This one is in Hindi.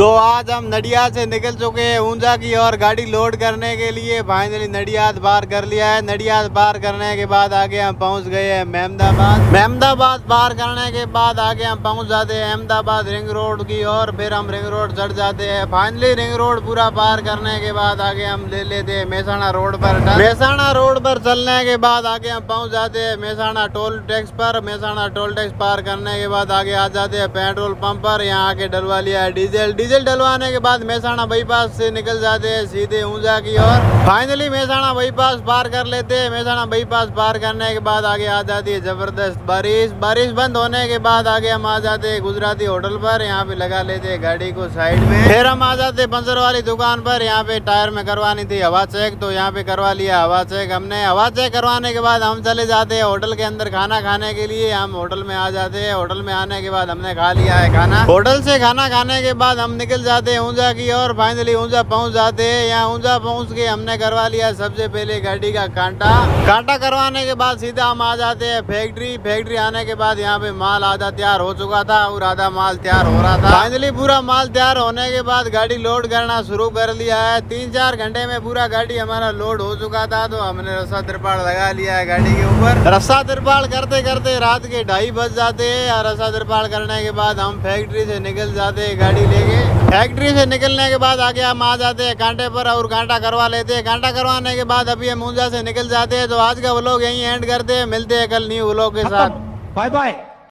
तो आज हम नडियाद से निकल चुके हैं ऊंजा की और गाड़ी लोड करने के लिए। फाइनली नडियाद पार कर लिया है। नडियाद पार करने के बाद आगे हम पहुंच गए हैं मेहमदाबाद। मेहमदाबाद पार करने के बाद आगे हम पहुंच जाते हैं अहमदाबाद रिंग रोड की और फिर हम रिंग रोड चढ़ जाते हैं। फाइनली रिंग रोड पूरा पार करने के बाद आगे हम ले लेते हैं मेहसाणा रोड पर। मेहसाणा रोड पर चलने के बाद आगे हम पहुंच जाते हैं मेहसाणा टोल टैक्स पर। मेहसाणा टोल टैक्स पार करने के बाद आगे आ जाते हैं पेट्रोल पंप पर। यहाँ आके डलवा लिया है डीजल। डीजल डलवाने के बाद मेहसाणा बाईपास से निकल जाते हैं सीधे ऊंजा की ओर। फाइनली मेहसाणा बाईपास पार कर लेते हैं। मेहसाणा बाईपास पार करने के बाद आगे आ जाती है जबरदस्त बारिश। बारिश बंद होने के बाद आगे हम आ जाते हैं गुजराती होटल पर। यहाँ पे लगा लेते हैं गाड़ी को साइड में। फिर हम आ जाते हैं पंचर वाली दुकान पर। यहाँ पे टायर में करवानी थी हवा चेक, तो यहाँ पे करवा लिया हवा चेक हमने। हवा चेक करवाने के बाद हम चले जाते हैं होटल के अंदर खाना खाने के लिए। हम होटल में आ जाते हैं। होटल में आने के बाद हमने खा लिया है खाना। होटल से खाना खाने के बाद हम निकल जाते हैं ऊंजा की और फाइनली ऊंजा पहुंच जाते हैं। यहाँ ऊंजा पहुंच के हमने करवा लिया सबसे पहले गाड़ी का कांटा करवाने के बाद सीधा हम आ जाते हैं फैक्ट्री आने के बाद यहाँ पे माल आधा तैयार हो चुका था और आधा माल तैयार हो रहा था। फाइनली पूरा माल तैयार होने के बाद गाड़ी लोड करना शुरू कर लिया है। 3-4 घंटे में पूरा गाड़ी हमारा लोड हो चुका था, तो हमने रस्सा तिरपाल लगा लिया है गाड़ी के ऊपर। रस्सा तिरपाल करते करते रात के 2:30 बज जाते हैं। रस्सा तिरपाल करने के बाद हम फैक्ट्री से निकल जाते हैं गाड़ी लेके। फैक्ट्री से निकलने के बाद आगे हम आ जाते हैं कांटे पर और कांटा करवा लेते हैं। कांटा करवाने के बाद अभी हम ऊंजा से निकल जाते हैं। तो आज का व्लॉग यहीं एंड करते हैं। मिलते हैं कल न्यू व्लॉग के साथ। Bye bye.